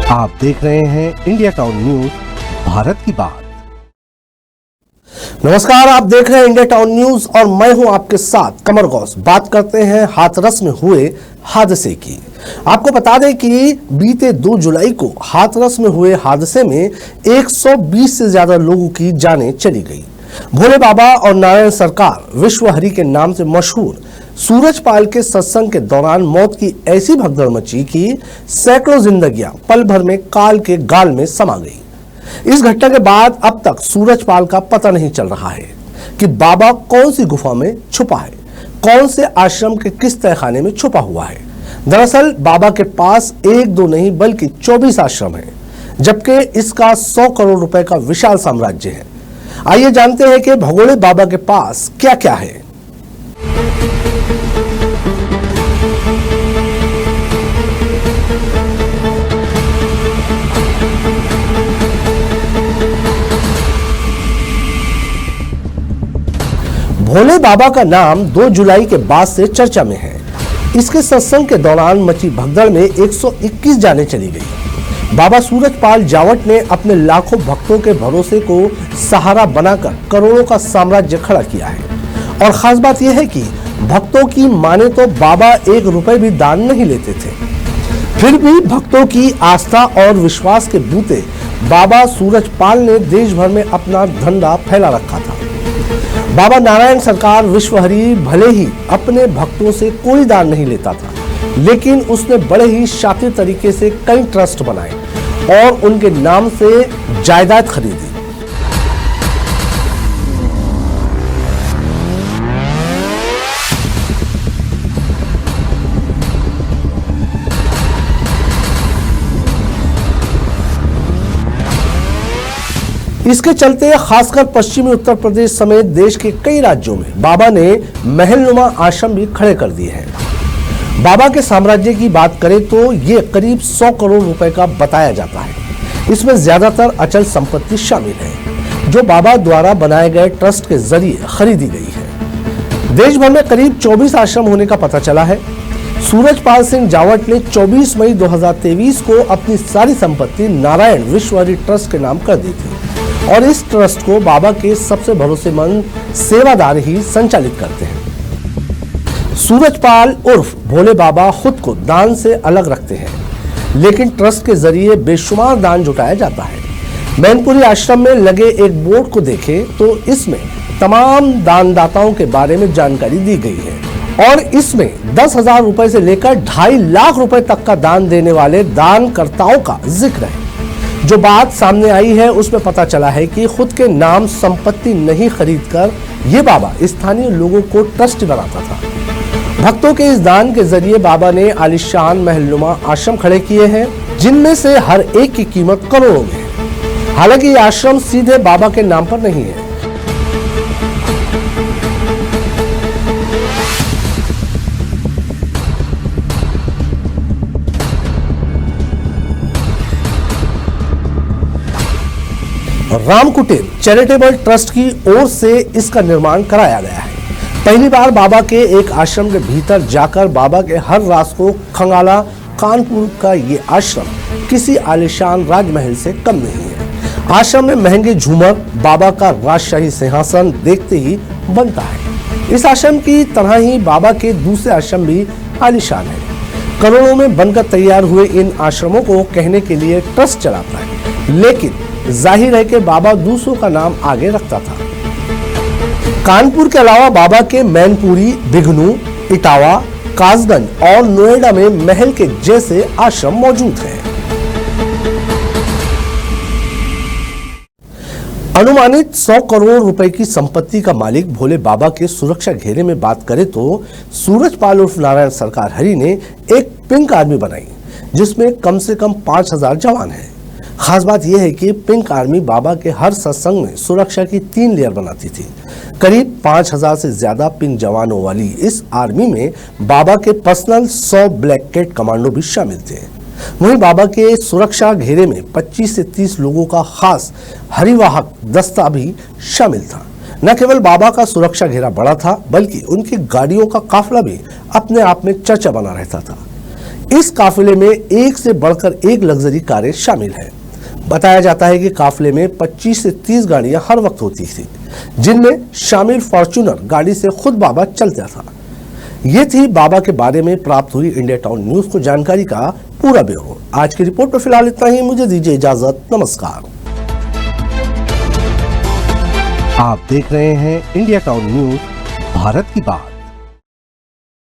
आप देख रहे हैं इंडिया टाउन न्यूज, भारत की बात। नमस्कार, आप देख रहे हैं इंडिया टाउन न्यूज और मैं हूं आपके साथ कमर गौस। बात करते हैं हाथरस में हुए हादसे की। आपको बता दें कि बीते 2 जुलाई को हाथरस में हुए हादसे में 120 से ज्यादा लोगों की जानें चली गई। भोले बाबा और नारायण सरकार विश्व हरि के नाम से मशहूर सूरजपाल के सत्संग के दौरान मौत की ऐसी भगदड़ मची कि सैकड़ों जिंदगियां पल भर में काल के गाल में समा गई। इस घटना के बाद अब तक सूरजपाल का पता नहीं चल रहा है कि बाबा कौन सी गुफा में छुपा है, कौन से आश्रम के किस तहखाने में छुपा हुआ है। दरअसल बाबा के पास 1-2 नहीं बल्कि 24 आश्रम है, जबकि इसका 100 करोड़ रुपए का विशाल साम्राज्य है। आइए जानते हैं कि भगोड़े बाबा के पास क्या क्या है। भोले बाबा का नाम 2 जुलाई के बाद से चर्चा में है। इसके सत्संग के दौरान मची भगदड़ में 121 जानें चली गई। बाबा सूरजपाल जावट ने अपने लाखों भक्तों के भरोसे को सहारा बनाकर करोड़ों का साम्राज्य खड़ा किया है। और खास बात यह है कि भक्तों की माने तो बाबा 1 रुपए भी दान नहीं लेते थे। फिर भी भक्तों की आस्था और विश्वास के बूते बाबा सूरजपाल ने देश भर में अपना धंधा फैला रखा था। बाबा नारायण सरकार विश्व हरि भले ही अपने भक्तों से कोई दान नहीं लेता था, लेकिन उसने बड़े ही शातिर तरीके से कई ट्रस्ट बनाए और उनके नाम से जायदाद खरीदी। इसके चलते खासकर पश्चिमी उत्तर प्रदेश समेत देश के कई राज्यों में बाबा ने महलनुमा आश्रम भी खड़े कर दिए हैं। बाबा के साम्राज्य की बात करें तो ये करीब 100 करोड़ रुपए का बताया जाता है। इसमें ज्यादातर अचल संपत्ति शामिल है, जो बाबा द्वारा बनाए गए ट्रस्ट के जरिए खरीदी गई है। देश भर में करीब 24 आश्रम होने का पता चला है। सूरजपाल सिंह जावट ने 24 मई 2023 को अपनी सारी संपत्ति नारायण विश्व हरि ट्रस्ट के नाम कर दी थी और इस ट्रस्ट को बाबा के सबसे भरोसेमंद सेवादार ही संचालित करते हैं। सूरजपाल उर्फ भोले बाबा खुद को दान से अलग रखते हैं, लेकिन ट्रस्ट के जरिए बेशुमार दान जुटाया जाता है। मैनपुरी आश्रम में लगे एक बोर्ड को देखें तो इसमें तमाम दानदाताओं के बारे में जानकारी दी गई है और इसमें 10,000 रुपए से लेकर 2.5 लाख रुपए तक का दान देने वाले दानकर्ताओं का जिक्र है। जो बात सामने आई है उसमें पता चला है कि खुद के नाम संपत्ति नहीं खरीदकर ये बाबा स्थानीय लोगों को ट्रस्ट बनाता था। भक्तों के इस दान के जरिए बाबा ने आलीशान महलनुमा आश्रम खड़े किए हैं, जिनमें से हर एक की कीमत करोड़ों में है। हालांकि ये आश्रम सीधे बाबा के नाम पर नहीं है। राम कुटीर चैरिटेबल ट्रस्ट की ओर से इसका निर्माण कराया गया है। पहली बार बाबा के एक आश्रम के भीतर जाकर बाबा के हर राज को खंगाला कानपुर का ये आश्रम किसी आलीशान राजमहल से कम नहीं है। आश्रम में महंगे झूमर, बाबा का राजशाही सिंहासन देखते ही बनता है। इस आश्रम की तरह ही बाबा के दूसरे आश्रम भी आलीशान है। करोड़ों में बनकर तैयार हुए इन आश्रमों को कहने के लिए ट्रस्ट चलाता है, लेकिन जाहिर है कि बाबा दूसरों का नाम आगे रखता था। कानपुर के अलावा बाबा के मैनपुरी, बिघनू, इटावा, कासगंज और नोएडा में महल के जैसे आश्रम मौजूद हैं। अनुमानित 100 करोड़ रुपए की संपत्ति का मालिक भोले बाबा के सुरक्षा घेरे में बात करें तो सूरजपाल उर्फ नारायण सरकार हरि ने एक पिंक आर्मी बनाई, जिसमें कम से कम 5,000 जवान हैं। खास बात यह है कि पिंक आर्मी बाबा के हर सत्संग में सुरक्षा की 3 लेयर बनाती थी। करीब 5,000 से ज्यादा पिंक जवानों वाली इस आर्मी में बाबा के पर्सनल 100 ब्लैक कैट कमांडो भी शामिल थे। वहीं बाबा के सुरक्षा घेरे में 25 से 30 लोगों का खास हरिवाहक दस्ता भी शामिल था। न केवल बाबा का सुरक्षा घेरा बड़ा था, बल्कि उनकी गाड़ियों का काफिला भी अपने आप में चर्चा बना रहता था। इस काफिले में एक से बढ़कर एक लग्जरी कारें शामिल हैं। बताया जाता है कि काफिले में 25 से 30 गाड़ियां हर वक्त होती थी, जिनमें शामिल फॉर्च्यूनर गाड़ी से खुद बाबा चलता था। ये थी बाबा के बारे में प्राप्त हुई इंडिया टाउन न्यूज को जानकारी का पूरा ब्यौरा। आज की रिपोर्ट में फिलहाल इतना ही। मुझे दीजिए इजाजत। नमस्कार। आप देख रहे हैं इंडिया टाउन न्यूज, भारत की बात।